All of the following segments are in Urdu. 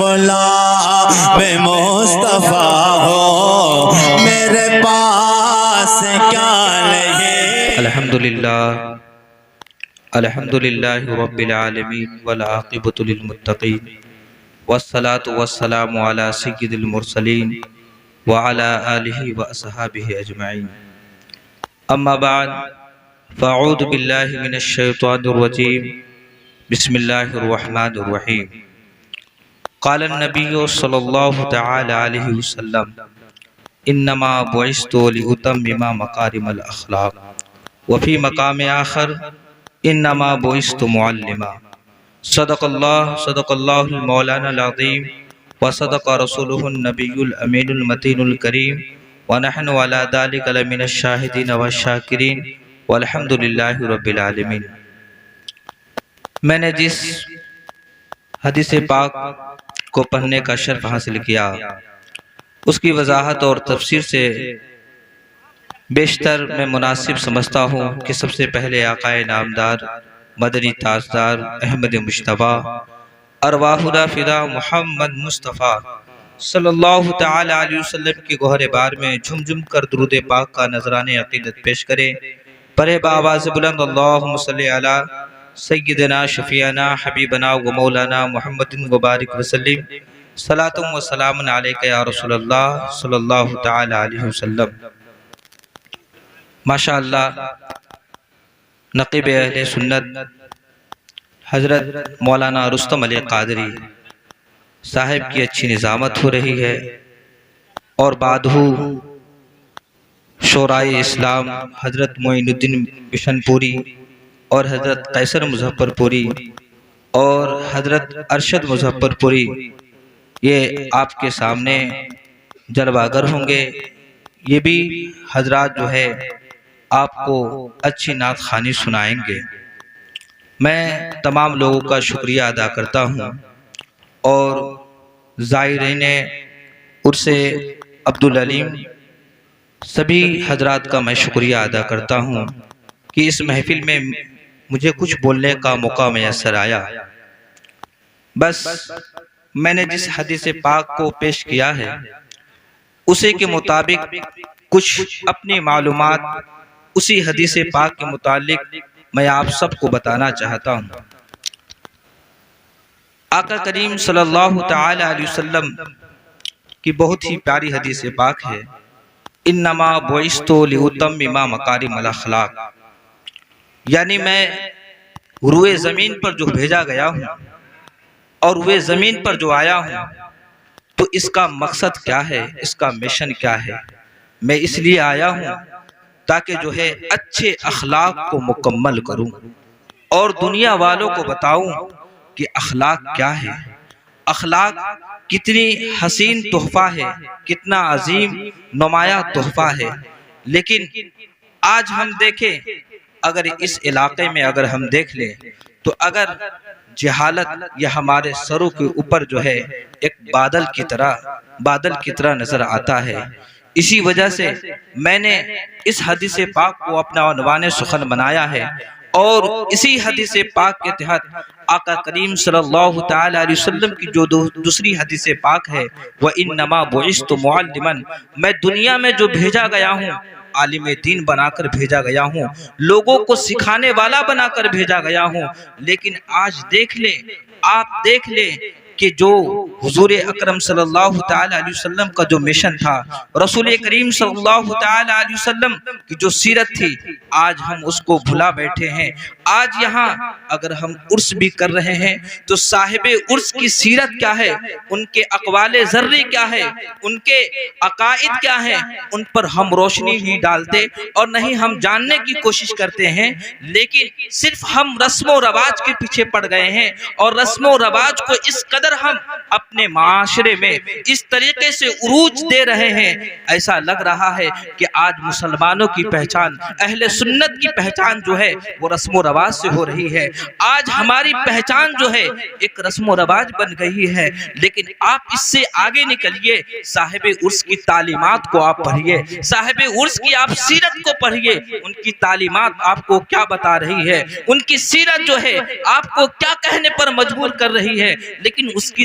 غلام مصطفیٰ ہو میرے پاس کیا نہیں۔ الحمدللہ رب العالمین والعاقبۃ للمتقین والصلاة والسلام علی سید المرسلین وعلی آلہ واصحابہ اجمعین، اما بعد فاعوذ باللہ من الشیطان الرجیم، بسم اللہ الرحمن الرحیم۔ قال النبی صلی اللہ تعالی علیہ وسلم انما بعثت لأتمم مکارم الاخلاق، وفی مقام آخر انما بعثت معلما۔ صدق اللہ المولانا العظیم وصدق رسولہ النبی الامین المتین الکریم، ونحن علی ذلک لمن الشاہدین والشاکرین، والحمدللہ رب العالمین۔ میں نے جس حدیث پاک کو پڑھنے کا شرف حاصل کیا، اس کی وضاحت اور تفسیر سے بیشتر میں مناسب سمجھتا ہوں کہ سب سے پہلے آقا نامدار مدنی تاجدار احمد مجتبی ارواحنا فدا محمد مصطفیٰ صلی اللہ تعالی علیہ وسلم کی گوہر بار میں جھم جھم کر درود پاک کا نذرانِ عقیدت پیش کریں۔ پڑھے بآواز بلند اللہم صلی علی سیدنا شفیعنا حبیبنا و مولانا محمد مبارک وسلم، صلاۃ و سلام علیک یا رسول اللہ صلی اللہ تعالی علیہ وسلم۔ ماشاءاللہ نقیب اہل سنت حضرت مولانا رستم علی قادری صاحب کی اچھی نظامت ہو رہی ہے، اور بعدہو شورائے اسلام حضرت معین الدین بشن پوری اور حضرت قیصر مظفر پوری اور حضرت ارشد مظفر پوری یہ آپ کے سامنے جلوہ گر ہوں گے۔ یہ بھی حضرات جو ہے آپ کو اچھی نعت خوانی سنائیں گے۔ میں تمام لوگوں کا شکریہ ادا کرتا ہوں، اور زائرین عرس عبدالعلیم سبھی حضرات کا میں شکریہ ادا کرتا ہوں کہ اس محفل میں مجھے کچھ بولنے کا موقع میسر آیا۔ بس میں نے جس حدیث پاک کو پیش کیا ہے اسی کے مطابق کچھ اپنی معلومات اسی حدیث پاک کے متعلق میں آپ سب کو بتانا چاہتا ہوں۔ آقا کریم صلی اللہ تعالی علیہ وسلم کی بہت ہی پیاری حدیث پاک ہے، انما بعثت لأتمم مکارم الاخلاق، یعنی میں روئے زمین پر جو بھیجا گیا ہوں اور روئے زمین پر جو آیا ہوں تو اس کا مقصد کیا ہے، اس کا مشن کیا ہے؟ میں اس لیے آیا ہوں تاکہ جو ہے اچھے اخلاق کو مکمل کروں اور دنیا والوں کو بتاؤں کہ اخلاق کیا ہے، اخلاق کتنی حسین تحفہ ہے، کتنا عظیم نمایاں تحفہ ہے۔ لیکن آج ہم دیکھیں، اگر اس علاقے میں اگر ہم دیکھ لیں تو اگر جہالت یہ ہمارے سروں کے اوپر جو ہے ایک بادل کی طرح نظر آتا ہے۔ اسی وجہ سے میں نے اس حدیث پاک کو اپنا عنوان سخن بنایا ہے، اور اسی حدیث پاک کے تحت آقا کریم صلی اللہ تعالی علیہ وسلم کی جو دوسری حدیث پاک ہے وَإِنَّمَا بُعِثْتُ مُعَلِّمًا، میں دنیا میں جو بھیجا گیا ہوں عالم دین بنا کر بھیجا گیا ہوں، لوگوں کو سکھانے والا بنا کر بھیجا گیا ہوں۔ لیکن آج دیکھ لیں، آپ دیکھ لیں کہ جو حضور اکرم صلی اللہ تعالی علیہ وسلم کا جو مشن تھا، رسول کریم صلی اللہ تعالی علیہ وسلم کی جو سیرت تھی، آج ہم اس کو بھلا بیٹھے ہیں۔ آج یہاں اگر ہم عرس بھی کر رہے ہیں تو صاحب عرس کی سیرت کیا ہے، ان کے اقوال ذری کیا ہے، ان کے عقائد کیا ہیں، ان پر ہم روشنی نہیں ڈالتے اور نہیں ہم جاننے کی کوشش کرتے ہیں، لیکن صرف ہم رسم و رواج کے پیچھے پڑ گئے ہیں، اور رسم و رواج کو اس قدر ہم اپنے معاشرے میں اس طریقے سے عروج دے رہے ہیں، ایسا لگ رہا ہے کہ آج مسلمانوں کی پہچان، اہل سنت کی پہچان جو ہے وہ رسم و رواج سے ہو رہی ہے۔ آج ہماری پہچان جو ہے ایک رسم و رواج بن گئی ہے، لیکن آپ اس سے آگے نکلیے، صاحب عرس کی تعلیمات کو آپ پڑھیے، صاحب عرس کی آپ سیرت کو پڑھیے، ان کی تعلیمات آپ کو کیا بتا رہی ہے، ان کی سیرت جو ہے آپ کو کیا کہنے پر مجبور کر رہی ہے، لیکن اس کی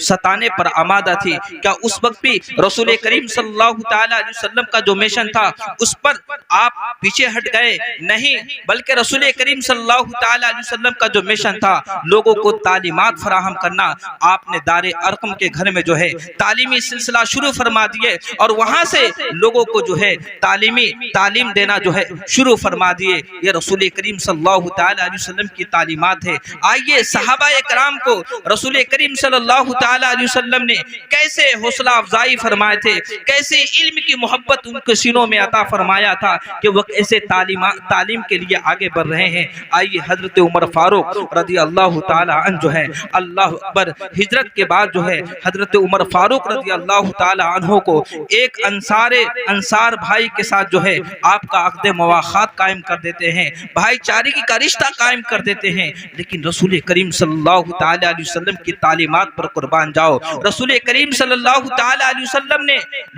ستانے پر آمادہ تھی، کیا اس وقت بھی رسول کریم صلی اللہ تعالی علیہ وسلم کا جو مشن تھا اس پر آپ پیچھے ہٹ گئے؟ نہیں، بلکہ رسول کریم صلی اللہ تعالی علیہ وسلم کا جو مشن تھا لوگوں کو تعلیمات فراہم کرنا، آپ نے دار ارقم کے گھر میں جو ہے تعلیمی سلسلہ شروع فرما دیے اور وہاں سے لوگوں کو جو ہے تعلیم دینا جو ہے شروع فرما دیے۔ یہ رسول کریم صلی اللہ تعالی علیہ وسلم کی تعلیمات ہے۔ آئیے صحابہ کرام کو رسول کریم صلی اللہ تعالی علیہ وسلم نے کیسے حوصلہ افزائی فرمائے تھے، کیسے علم کی محبت ان کے سینوں میں عطا فرمایا تھا کہ وہ ایسے تعلیم کے لیے آگے بڑھ رہے ہیں۔ آئیے حضرت عمر فاروق رضی اللہ تعالی عنہ جو ہے، اللہ اکبر، ہجرت کے بعد جو ہے حضرت عمر فاروق رضی اللہ تعالی عنہ کو ایک انصار بھائی کے ساتھ جو ہے آپ کا عقد مواخات قائم کر دیتے ہیں، بھائی چارگی کا رشتہ قائم کر دیتے ہیں۔ لیکن رسول کریم صلی اللہ تعالی علیہ وسلم کی تعلیمات پر قربان جاؤ، رسول کریم صلی اللہ تعالی علیہ وسلم نے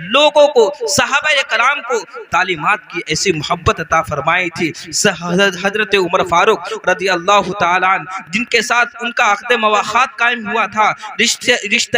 لوگوں کو، صحابہ کرام کو تعلیمات کی ایسی محبت عطا فرمائی تھی۔ حضرت عمر فاروق رضی اللہ تعالی عنہ جن کے ساتھ ان کا عقد مواخات قائم ہوا تھا، رشتہ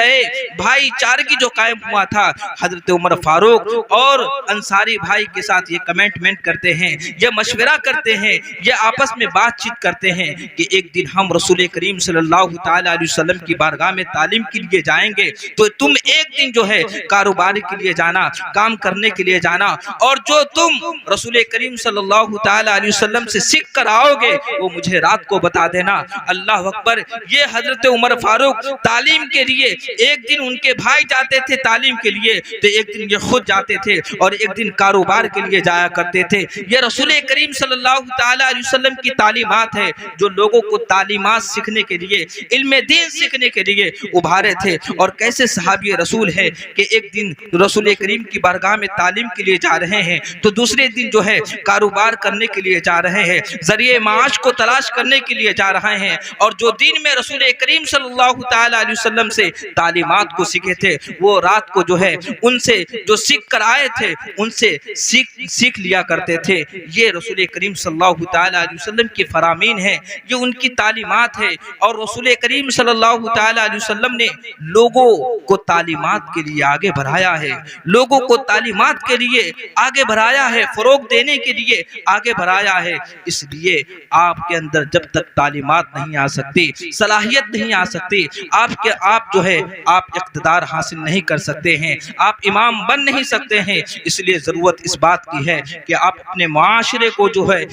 بھائی چارگی جو قائم ہوا تھا، حضرت عمر فاروق اور انصاری بھائی کے ساتھ یہ کمنٹمنٹ کرتے ہیں، یہ مشورہ کرتے ہیں، یہ آپس میں بات چیت کرتے ہیں کہ ایک دن ہم رسول کریم صلی اللہ تعالی علیہ وسلم کی بارگاہ میں تعلیم کے لیے جائیں گے، تو تم ایک دن جو ہے کاروبار کے لیے جانا، کام کرنے کے لیے جانا، اور جو تم رسول کریم صلی اللہ تعالی علیہ وسلم سے سیکھ کر آؤ گے وہ مجھے رات کو بتا دینا۔ اللہ اکبر، یہ حضرت عمر فاروق تعلیم کے لیے ایک دن ان کے بھائی جاتے تھے تعلیم کے لیے، تو ایک دن یہ خود جاتے تھے اور ایک دن کاروبار کے لیے جایا کرتے تھے۔ یہ رسول کریم صلی اللہ تعالی علیہ وسلم کی تعلیمات ہے جو لوگوں کو تعلیمات سیکھنے کے لیے، علم دین سیکھنے کے لیے ابھارے تھے۔ اور کیسے صحابی رسول ہے کہ ایک دن رسول کریم کی بارگاہ میں تعلیم کے لیے جا رہے ہیں تو دوسرے دن جو ہے کاروبار کرنے کے لیے جا رہے ہیں، ذریعہ معاش کو تلاش کرنے کے لیے جا رہے ہیں، اور جو دن میں رسول کریم صلی اللہ تعالی علیہ وسلم سے تعلیمات کو سیکھے تھے وہ رات کو جو ہے ان سے جو سیکھ کر آئے تھے ان سے سیکھ لیا کرتے تھے۔ یہ رسول کریم صلی اللہ تعالی علیہ وسلم کی فرامین ہے، یہ ان کی تعلیمات ہے، اور رسول کریم صلی اللہ تعالی علیہ وسلم نے لوگوں کو تعلیمات کے لیے آگے بڑھایا ہے، لوگوں کو تعلیمات کے لیے آگے بڑھایا ہے، فروغ دینے کے لیے آگے بڑھایا ہے۔ اس لیے آپ کے اندر جب تک تعلیمات نہیں آ سکتی، صلاحیت نہیں آ سکتی، آپ جو ہے آپ اقتدار حاصل نہیں کر سکتے ہیں، آپ امام بن نہیں سکتے ہیں۔ اس لیے ضرورت اس بات کی ہے کہ آپ اپنے معاشرے کو جو ہے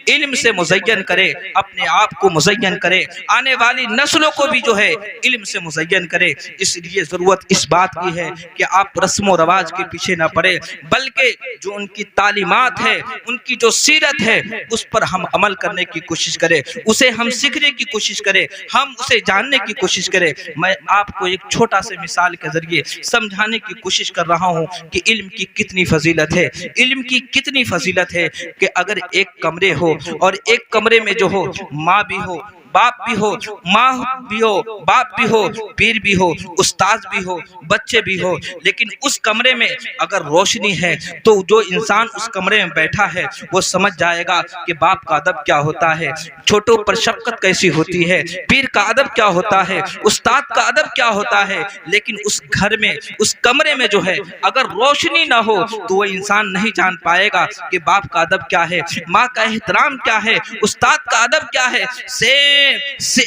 علم سے مزین کرے، اپنے آپ کو مزین کرے، آنے والی نسلوں کو بھی جو ہے علم سے مزین کرے۔ اس لیے ضرورت اس بات کی ہے کہ آپ رسم و رواج کے پیچھے نہ پڑے، بلکہ جو ان کی تعلیمات ہے، ان کی جو سیرت ہے، اس پر ہم عمل کرنے کی کوشش کریں، اسے ہم سیکھنے کی کوشش کریں، ہم اسے جاننے کی کوشش کریں۔ میں آپ کو ایک چھوٹا سے مثال کے ذریعے سمجھانے کی کوشش کر رہا ہوں کہ علم کی کتنی فضیلت ہے، علم کی کتنی فضیلت ہے کہ اگر ایک کمرے ہو اور ایک کمرے میں جو ہو ماں بھی ہو، باپ بھی ہو، ماں بھی ہو، باپ بھی ہو، پیر بھی ہو، استاد بھی ہو، بچے بھی ہو، لیکن اس کمرے میں اگر روشنی ہے تو جو انسان اس کمرے میں بیٹھا ہے وہ سمجھ جائے گا کہ باپ کا ادب کیا ہوتا ہے، چھوٹوں پر شفقت کیسی ہوتی ہے، پیر کا ادب کیا ہوتا ہے، استاد کا ادب کیا ہوتا ہے۔ لیکن اس گھر میں، اس کمرے میں جو ہے اگر روشنی نہ ہو تو وہ انسان نہیں جان پائے گا کہ باپ کا ادب کیا ہے، ماں کا احترام کیا ہے، استاد کا ادب کیا ہے۔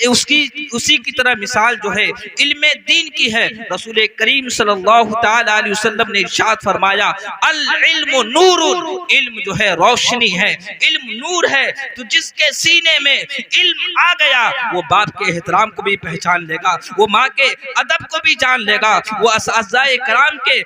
اسی کی طرح مثال جو ہے علم دین کی ہے۔ رسول کریم صلی اللہ تعالی علیہ وسلم نے ارشاد فرمایا العلم نور، علم جو ہے روشنی ہے، علم نور ہے۔ تو جس کے سینے میں علم آ گیا وہ باپ کے احترام کو بھی پہچان لے گا، وہ ماں کے ادب کو بھی جان لے گا، وہ اساتذہ کرام کے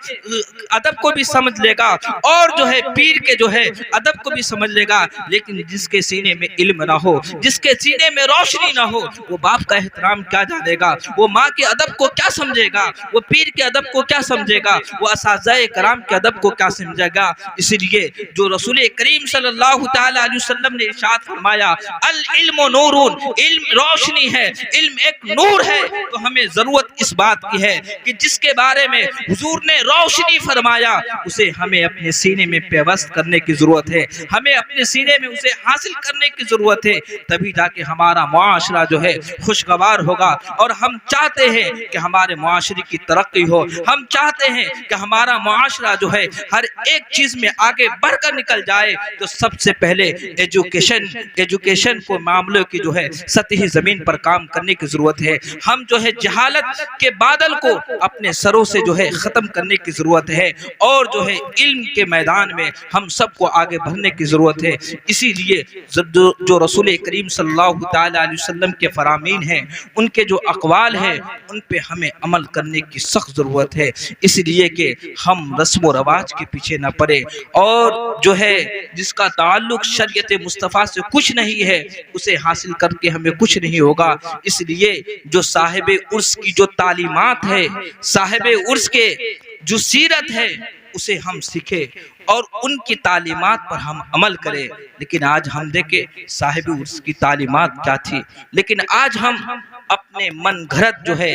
ادب کو بھی سمجھ لے گا، اور جو ہے پیر کے جو ہے ادب کو بھی سمجھ لے گا۔ لیکن جس کے سینے میں علم نہ ہو، جس کے سینے میں روشنی نہ ہو، وہ باپ کا احترام کیا جانے گا، وہ ماں کے ادب کو کیا سمجھے گا، وہ پیر کے ادب کو کیا سمجھے گا، وہ اساتذہ کرام کے ادب کو کیا سمجھے گا۔ اس لیے جو رسول کریم صلی اللہ تعالی علیہ وسلم نے ارشاد فرمایا العلم نور، علم روشنی ہے، علم ایک نور ہے، تو ہمیں ضرورت اس بات کی ہے کہ جس کے بارے میں حضور نے روشنی فرمایا اسے ہمیں اپنے سینے میں پیوست کرنے کی ضرورت ہے، ہمیں اپنے سینے میں اسے حاصل کرنے کی ضرورت ہے، تبھی جا کے ہمارا معاشرہ جو ہے خوشگوار ہوگا، اور ہم چاہتے ہیں کہ ہمارے معاشرے کی ترقی ہو، ہم چاہتے ہیں کہ ہمارا معاشرہ جو ہے ہر ایک چیز میں آگے بڑھ کر نکل جائے، تو سب سے پہلے ایجوکیشن کو معاملوں کی جو ہے سطحی زمین پر کام کرنے کی ضرورت ہے۔ ہم جو ہے جہالت کے بادل کو اپنے سروں سے جو ہے ختم کرنے کی ضرورت ہے، اور جو ہے علم کے میدان میں ہم سب کو آگے بڑھنے کی ضرورت ہے۔ اسی لیے جو رسول کریم صلی اللہ تعالی علیہ وسلم کے فرامین ہیں، ان کے جو اقوال ہیں، ان پہ ہمیں عمل کرنے کی سخت ضرورت ہے، اس لیے کہ ہم رسم و رواج کے پیچھے نہ پڑے، اور جو ہے جس کا تعلق شریعت مصطفیٰ سے کچھ نہیں ہے اسے حاصل کر کے ہمیں کچھ نہیں ہوگا۔ اس لیے جو صاحب عرس کی جو تعلیمات ہے، صاحب عرس کے جو سیرت ہے، اسے ہم سیکھیں اور ان کی تعلیمات پر ہم عمل کریں۔ لیکن آج ہم دیکھیں صاحب عرس کی تعلیمات کیا تھی، لیکن آج ہم اپنے من گھڑت جو ہے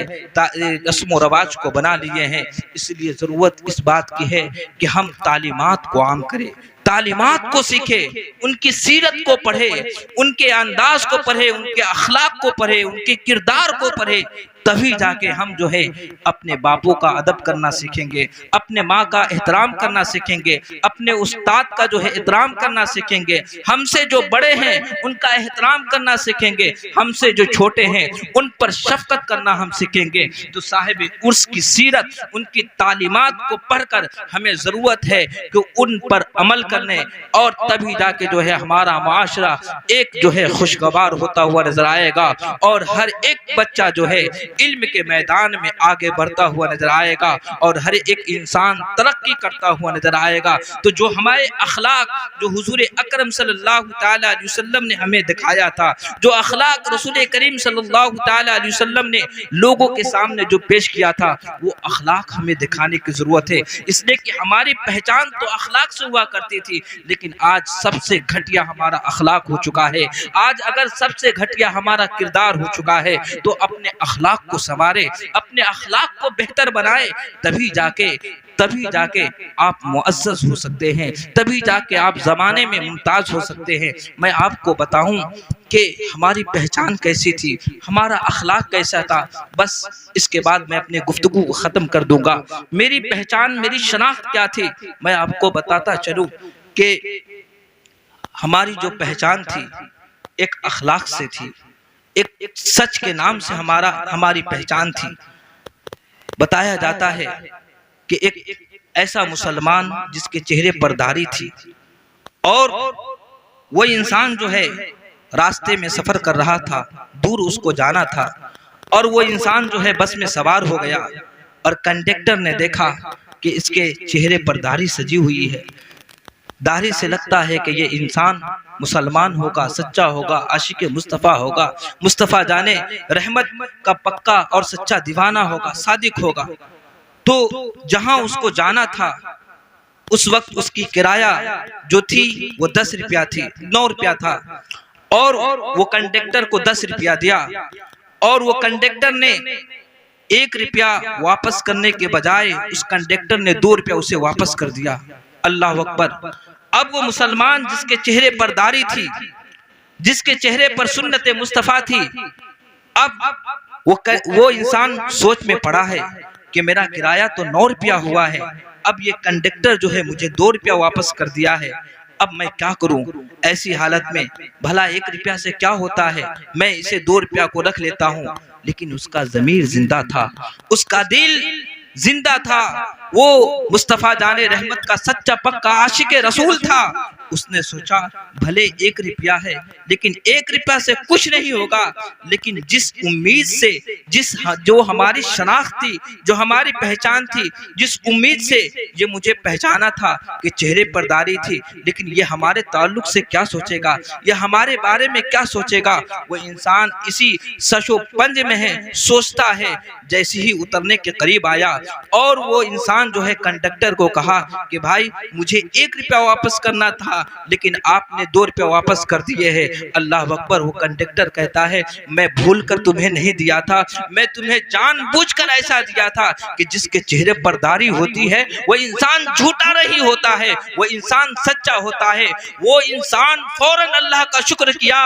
رسم و رواج کو بنا لیے ہیں۔ اس لیے ضرورت اس بات کی ہے کہ ہم تعلیمات کو عام کریں، تعلیمات کو سیکھیں، ان کی سیرت کو پڑھیں، ان کے انداز کو پڑھیں، ان کے اخلاق کو پڑھیں، ان کے کردار کو پڑھیں، تبھی جا کے ہم جو ہے اپنے باپوں کا ادب کرنا سیکھیں گے، اپنے ماں کا احترام کرنا سیکھیں گے، اپنے استاد کا جو ہے احترام کرنا سیکھیں گے، ہم سے جو بڑے ہیں ان کا احترام کرنا سیکھیں گے، ہم سے جو چھوٹے ہیں ان پر شفقت کرنا ہم سیکھیں گے۔ تو صاحب عرس کی سیرت، ان کی تعلیمات کو پڑھ کر ہمیں ضرورت ہے کہ ان پر عمل کرنے، اور تبھی جا کے جو ہے ہمارا معاشرہ ایک جو ہے خوشگوار ہوتا ہوا نظر آئے گا، اور ہر ایک بچہ جو ہے علم کے میدان میں آگے بڑھتا ہوا نظر آئے گا، اور ہر ایک انسان ترقی کرتا ہوا نظر آئے گا۔ تو جو ہمارے اخلاق جو حضور اکرم صلی اللہ تعالی علیہ وسلم نے ہمیں دکھایا تھا، جو اخلاق رسول کریم صلی اللہ تعالی علیہ وسلم نے لوگوں کے سامنے جو پیش کیا تھا، وہ اخلاق ہمیں دکھانے کی ضرورت ہے۔ اس لیے کہ ہماری پہچان تو اخلاق سے ہوا کرتی تھی، لیکن آج سب سے گھٹیا ہمارا اخلاق ہو چکا ہے۔ آج اگر سب سے گھٹیا ہمارا کردار ہو چکا ہے تو اپنے اخلاق کو سنوارے، اپنے اخلاق کو بہتر بنائے، تبھی جا کے آپ معزز ہو سکتے ہیں، تبھی جا کے آپ زمانے میں ممتاز ہو سکتے ہیں۔ میں آپ کو بتاؤں کہ ہماری پہچان کیسی تھی، ہمارا اخلاق کیسا تھا، بس اس کے بعد میں اپنے گفتگو کو ختم کر دوں گا۔ میری پہچان، میری شناخت کیا تھی، میں آپ کو بتاتا چلوں کہ ہماری جو پہچان تھی ایک اخلاق سے تھی، ایک سچ کے نام سے ہماری پہچان تھی۔ بتایا جاتا ہے کہ ایک ایسا مسلمان جس کے چہرے پر داڑھی تھی، اور وہ انسان جو ہے راستے میں سفر کر رہا تھا، دور اس کو جانا تھا، اور وہ انسان جو ہے بس میں سوار ہو گیا، اور کنڈکٹر نے دیکھا کہ اس کے چہرے پر داڑھی سجی ہوئی ہے۔ داڑھی سے لگتا ہے کہ یہ انسان مسلمان ہوگا، سچا ہوگا، عاشق مصطفیٰ ہوگا، مصطفیٰ جانے رحمت کا پکا اور سچا دیوانہ ہوگا، صادق ہوگا۔ تو جہاں اس کو جانا تھا اس وقت اس کی کرایہ جو تھی وہ 10 روپیہ تھی، 9 روپیہ تھا، اور وہ کنڈکٹر کو 10 روپیہ دیا، اور وہ کنڈکٹر نے 1 روپیہ واپس کرنے کے بجائے اس کنڈکٹر نے 2 روپیہ اسے واپس کر دیا۔ اللہ اکبر۔ اب وہ مسلمان جس کے چہرے پر داڑھی تھی، جس کے چہرے پر سنت مصطفیٰ تھی، اب وہ انسان سوچ میں پڑا ہے کہ میرا کرایہ تو 9 روپیہ ہوا ہے، اب یہ کنڈکٹر جو ہے مجھے 2 روپیہ واپس کر دیا ہے، اب میں کیا کروں؟ ایسی حالت میں بھلا 1 روپیہ سے کیا ہوتا ہے، میں اسے 2 روپیہ کو رکھ لیتا ہوں۔ لیکن اس کا ضمیر زندہ تھا، اس کا دل زندہ تھا، وہ مصطفیٰ جان رحمت کا سچا پکا عاشق رسول تھا۔ اس نے سوچا بھلے 1 روپیہ ہے لیکن 1 روپیہ سے کچھ نہیں ہوگا، لیکن جس امید سے جو ہماری شناخت تھی، جو ہماری پہچان تھی، جس امید سے یہ مجھے پہچانا تھا کہ چہرے پر داڑھی تھی، لیکن یہ ہمارے تعلق سے کیا سوچے گا، یہ ہمارے بارے میں کیا سوچے گا، وہ انسان اسی سش و پنج میں ہے، سوچتا ہے۔ جیسے ہی اترنے کے قریب آیا اور وہ انسان نوجوان جو ہے کنڈکٹر کو کہا کہ بھائی مجھے 1 روپیہ واپس کرنا تھا لیکن آپ نے 2 روپیہ واپس کر دیے ہیں۔ اللہ اکبر۔ وہ کنڈکٹر کہتا ہے میں بھول کر تمہیں نہیں دیا تھا، میں تمہیں جان بوجھ کر ایسا دیا تھا کہ جس کے چہرے پر داڑھی ہوتی ہے وہ انسان جھوٹا نہیں ہوتا ہے، وہ انسان سچا ہوتا ہے۔ وہ انسان فوراً اللہ کا شکر کیا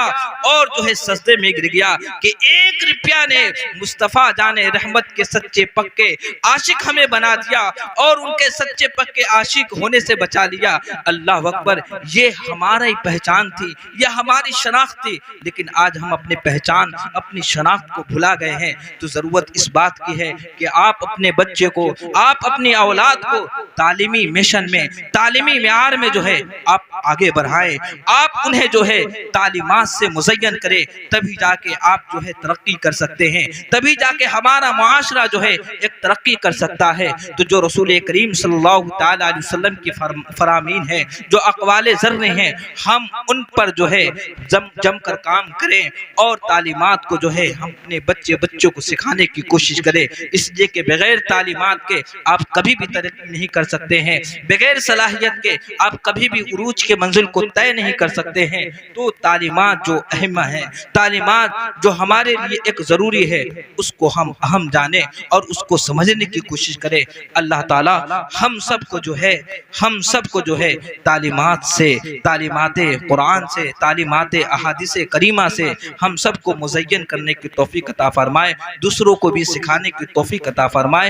اور جو ہے سجدے میں گر گیا کہ 1 روپیہ نے مصطفیٰ جان رحمت کے سچے پکے عاشق ہمیں بنا دیا اور ان کے سچے پکے عاشق ہونے سے بچا لیا۔ اللہ اکبر۔ یہ ہماری پہچان تھی، یہ ہماری شناخت تھی، لیکن آج ہم اپنے پہچان اپنی شناخت کو بھلا گئے ہیں۔ تو ضرورت اس بات کی ہے کہ آپ اپنے بچے کو، آپ اپنی اولاد کو تعلیمی مشن میں، تعلیمی معیار میں جو ہے آپ آگے بڑھائیں، آپ انہیں جو ہے تعلیمات سے مزین کریں، تبھی جا کے آپ جو ہے ترقی کر سکتے ہیں، تبھی جا کے ہمارا معاشرہ جو ہے ایک ترقی کر سکتا ہے۔ تو جو رسول کریم صلی اللہ تعالی علیہ وسلم کی فرامین ہے، جو اقوال زر ہیں، ہم ان پر جو ہے جم کر کام کریں اور تعلیمات کو جو ہے ہم اپنے بچوں کو سکھانے کی کوشش کریں، اس لیے کہ بغیر تعلیمات کے آپ کبھی بھی ترقی نہیں کر سکتے ہیں، بغیر صلاحیت کے آپ کبھی بھی عروج کے منزل کو طے نہیں کر سکتے ہیں۔ تو تعلیمات جو اہم ہے، تعلیمات جو ہمارے لیے ایک ضروری ہے، اس کو ہم اہم جانیں اور اس کو سمجھنے کی کوشش کریں۔ اللہ تعالی ہم سب کو جو ہے تعلیمات سے، تعلیمات قرآن سے، تعلیمات احادیث کریمہ سے ہم سب کو مزین کرنے کی توفیق عطا فرمائے، دوسروں کو بھی سکھانے کی توفیق عطا فرمائے۔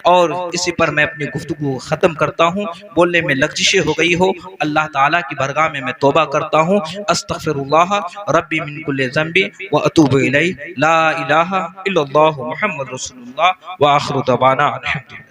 اور اسی پر میں اپنی گفتگو ختم کرتا ہوں، بولنے میں لغزشیں ہو گئی ہو اللہ تعالیٰ کی بارگاہ میں توبہ کرتا ہوں۔ استغفر اللہ ربی من کل ذنب واتوب الیہ، لا الہ الا اللہ محمد رسول اللہ، وآخر دعوانا الحمدللہ۔